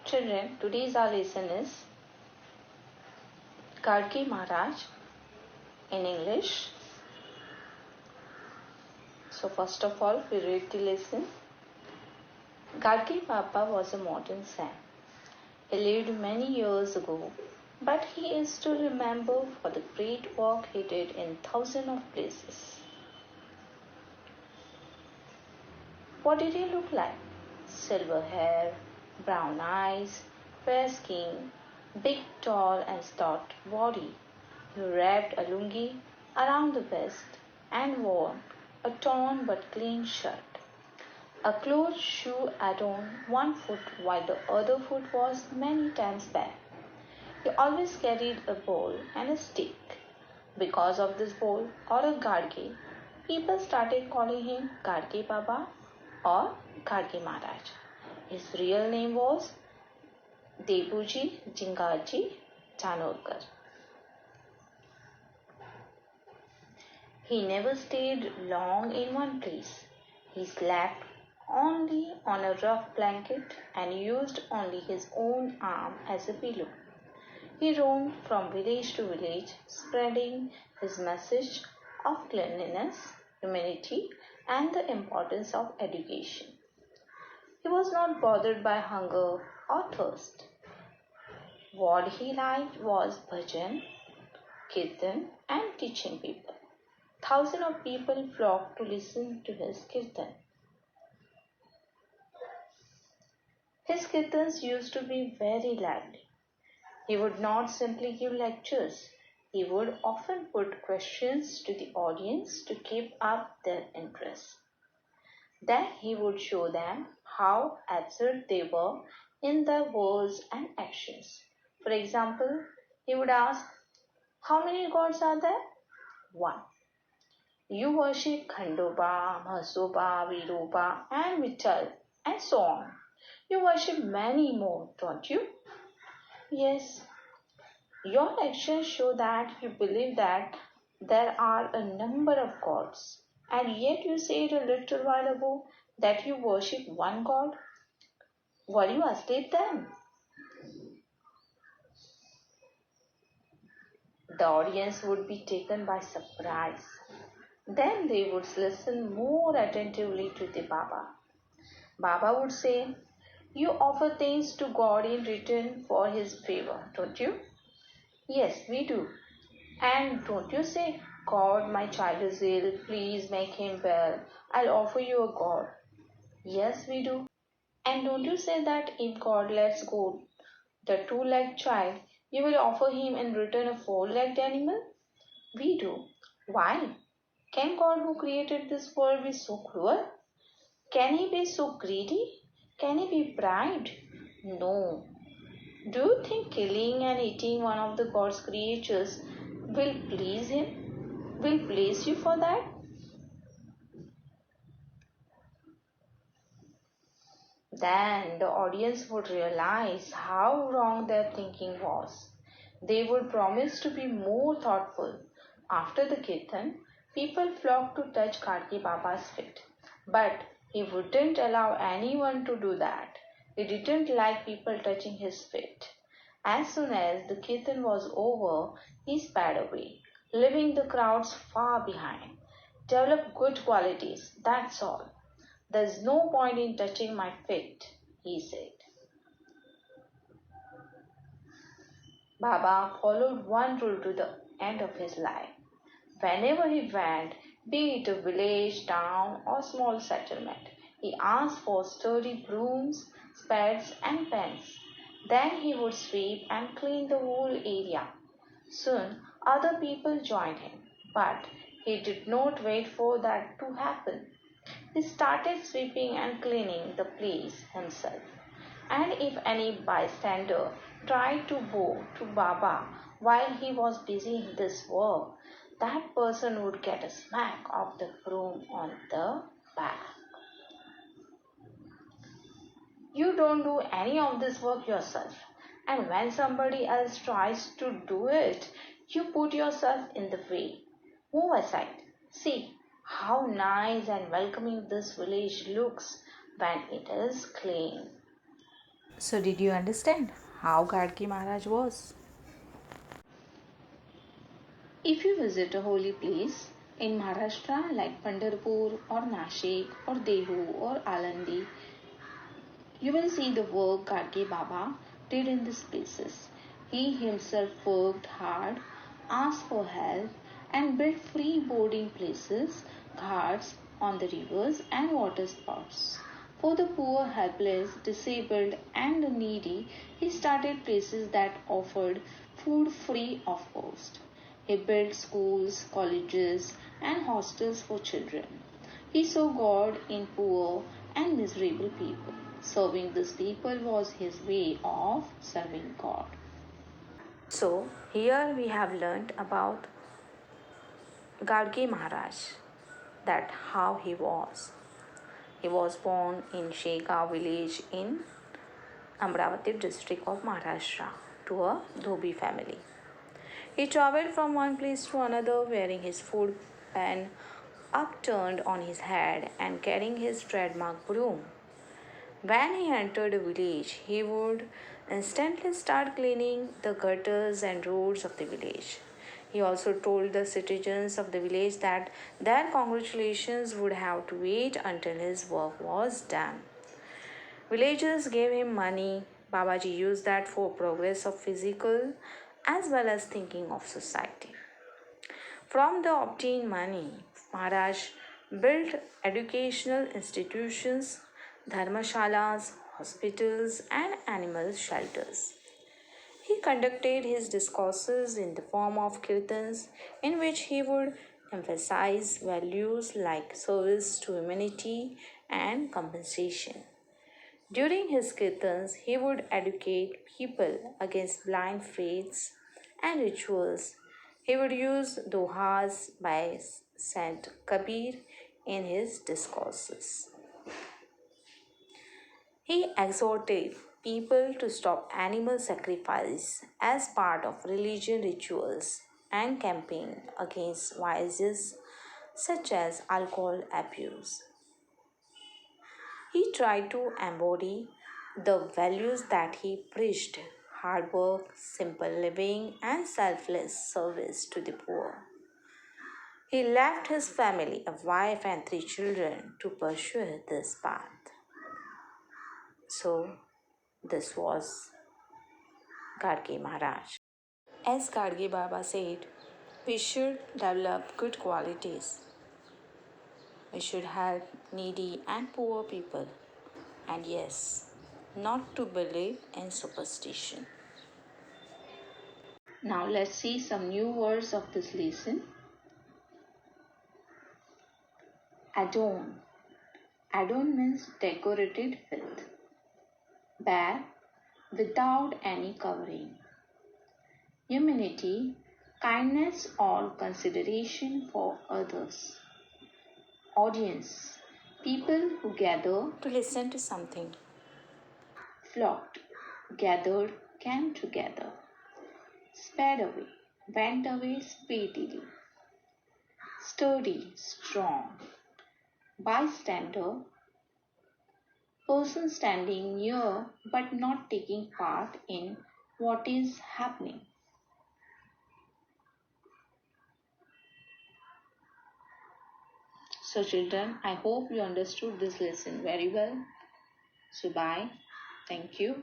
Children, today's our lesson is Gadge Maharaj in English. So first of all, we read the lesson. Gadge Papa was a modern saint. He lived many years ago, but he is still remembered for the great work he did in thousands of places. What did he look like? Silver hair, brown eyes, fair skin, big, tall and stout body. He wrapped a lungi around the waist and wore a torn but clean shirt. A closed shoe adorned one foot while the other foot was many times bare. He always carried a bowl and a stick. Because of this bowl or a gadge, people started calling him Gadge Baba or Gadge Maharaj. His real name was Debuji Jingaji Chanorkar. He never stayed long in one place. He slept only on a rough blanket and used only his own arm as a pillow. He roamed from village to village, spreading his message of cleanliness, humanity, and the importance of education. He was not bothered by hunger or thirst. What he liked was bhajan, kirtan, and teaching people. Thousands of people flocked to listen to his kirtan. His kirtans used to be very lively. He would not simply give lectures. He would often put questions to the audience to keep up their interest. Then he would show them how absurd they were in their words and actions. For example, he would ask, "How many gods are there?" One. You worship Khandoba, Mahasoba, Viruba, and Vittal, and so on. You worship many more, don't you? Yes. Your actions show that you believe that there are a number of gods, and yet you said a little while ago that you worship one god. Were you asleep then? The audience would be taken by surprise. Then they would listen more attentively to the Baba. Baba would say, "You offer things to God in return for his favor, don't you?" "Yes, we do." "And don't you say, 'God, my child is ill, please make him well. I'll offer you a god.'" "Yes, we do." "And don't you say that if God lets go the two-legged child, you will offer him in return a four-legged animal?" "We do." "Why? Can God who created this world be so cruel? Can he be so greedy? Can he be proud? No. Do you think killing and eating one of the God's creatures will please him? Will please you for that?" Then the audience would realize how wrong their thinking was. They would promise to be more thoughtful. After the kirtan, people flocked to touch Gadge Baba's feet. But he wouldn't allow anyone to do that. He didn't like people touching his feet. As soon as the kirtan was over, he sped away, leaving the crowds far behind. "Develop good qualities, that's all. There's no point in touching my feet," he said. Baba followed one rule to the end of his life. Whenever he went, be it a village, town, or small settlement, he asked for sturdy brooms, spades, and pans. Then he would sweep and clean the whole area. Soon other people joined him, but he did not wait for that to happen. He started sweeping and cleaning the place himself. And if any bystander tried to bow to Baba while he was busy in this work, that person would get a smack of the broom on the back. You don't do any of this work yourself, and when somebody else tries to do it, you put yourself in the way. Move aside. See how nice and welcoming this village looks when it is clean. So, did you understand how Gadge Maharaj was? If you visit a holy place in Maharashtra like Pandharpur or Nashik or Dehu or Alandi, you will see the work Gadge Baba did in these places. He himself worked hard, asked for help, and built free boarding places, ghats on the rivers, and water spots. For the poor, helpless, disabled, and the needy, he started places that offered food free of cost. He built schools, colleges, and hostels for children. He saw God in poor and miserable people. Serving these people was his way of serving God. So, here we have learnt about Gadge Maharaj, that how he was. He was born in Shega village in Amravati district of Maharashtra to a Dhobi family. He traveled from one place to another wearing his food pan upturned on his head and carrying his trademark broom. When he entered a village, he would instantly start cleaning the gutters and roads of the village. He also told the citizens of the village that their congratulations would have to wait until his work was done. Villagers gave him money. Babaji used that for progress of physical as well as thinking of society. From the obtained money, Maharaj built educational institutions, dharmashalas, hospitals, and animal shelters. He conducted his discourses in the form of kirtans, in which he would emphasize values like service to humanity and compensation. During his kirtans, he would educate people against blind faiths and rituals. He would use dohas by Saint Kabir in his discourses. He exhorted people to stop animal sacrifice as part of religion rituals and campaign against vices such as alcohol abuse. He tried to embody the values that he preached: hard work, simple living, and selfless service to the poor. He left his family, a wife, and 3 children to pursue this path. So, this was Gadge Maharaj. As Gadge Baba said, we should develop good qualities. We should help needy and poor people. And yes, not to believe in superstition. Now let's see some new words of this lesson. Adorn. Adorn means decorated with. Bare, without any covering. Humanity, kindness or consideration for others. Audience, people who gather. To listen to something. Flocked, gathered, came together. Sped away, went away speedily. Sturdy, strong. Bystander, person standing near but not taking part in what is happening. So children, I hope you understood this lesson very well. So bye. Thank you.